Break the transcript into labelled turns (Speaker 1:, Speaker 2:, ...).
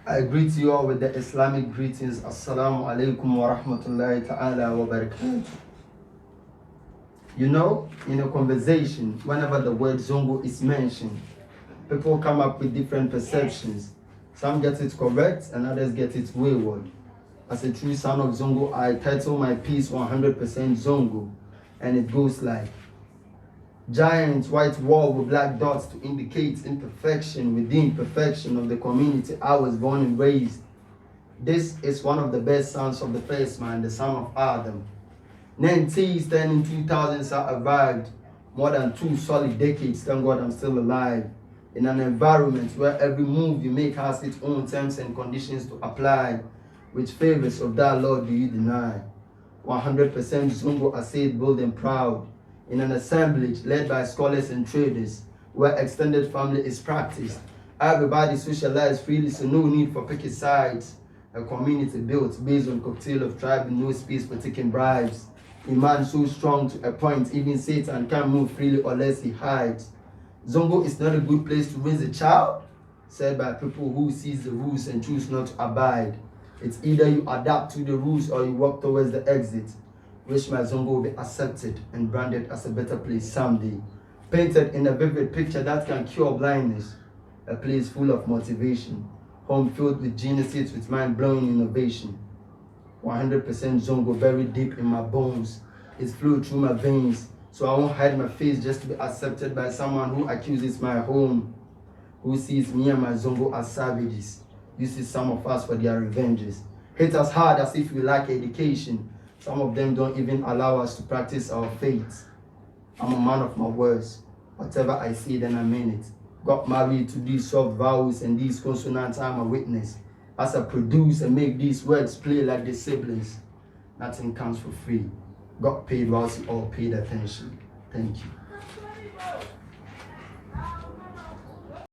Speaker 1: I greet you all with the Islamic greetings. Assalamu alaikum wa rahmatullahi ta'ala wa barakatuh. You know, in a conversation, whenever the word Zongo is mentioned, people come up with different perceptions. Some get it correct and others get it wayward. As a true son of Zongo, I title my piece 100% Zongo, and it goes like: giant white wall with black dots to indicate imperfection within perfection of the community I was born and raised. This is one of the best sons of the first man, the son of Adam. 90s turning 2000s I arrived. More than 2 solid decades, thank God I'm still alive. In an environment where every move you make has its own terms and conditions to apply. Which favors of that Lord do you deny? 100% Zongo, I say it bold and proud. In an assemblage led by scholars and traders, where extended family is practiced. Everybody socialized freely, so no need for picket sides. A community built based on cocktail of tribe and no space for taking bribes. A man so strong to a point, even Satan can't move freely unless he hides. Zongo is not a good place to raise a child, said by people who sees the rules and choose not to abide. It's either you adapt to the rules or you walk towards the exit. Wish my Zongo will be accepted and branded as a better place someday. Painted in a vivid picture that can cure blindness. A place full of motivation. Home filled with geniuses with mind-blowing innovation. 100% Zongo buried deep in my bones. It's flowed through my veins. So I won't hide my face just to be accepted by someone who accuses my home. Who sees me and my Zongo as savages. Uses some of us for their revenges. Hate us hard as if we lack education. Some of them don't even allow us to practice our faith. I'm a man of my words. Whatever I say, then I mean it. Got married to these soft vowels and these consonants, I'm a witness. As I produce and make these words play like the siblings. Nothing comes for free. Got paid whilst you all paid attention. Thank you.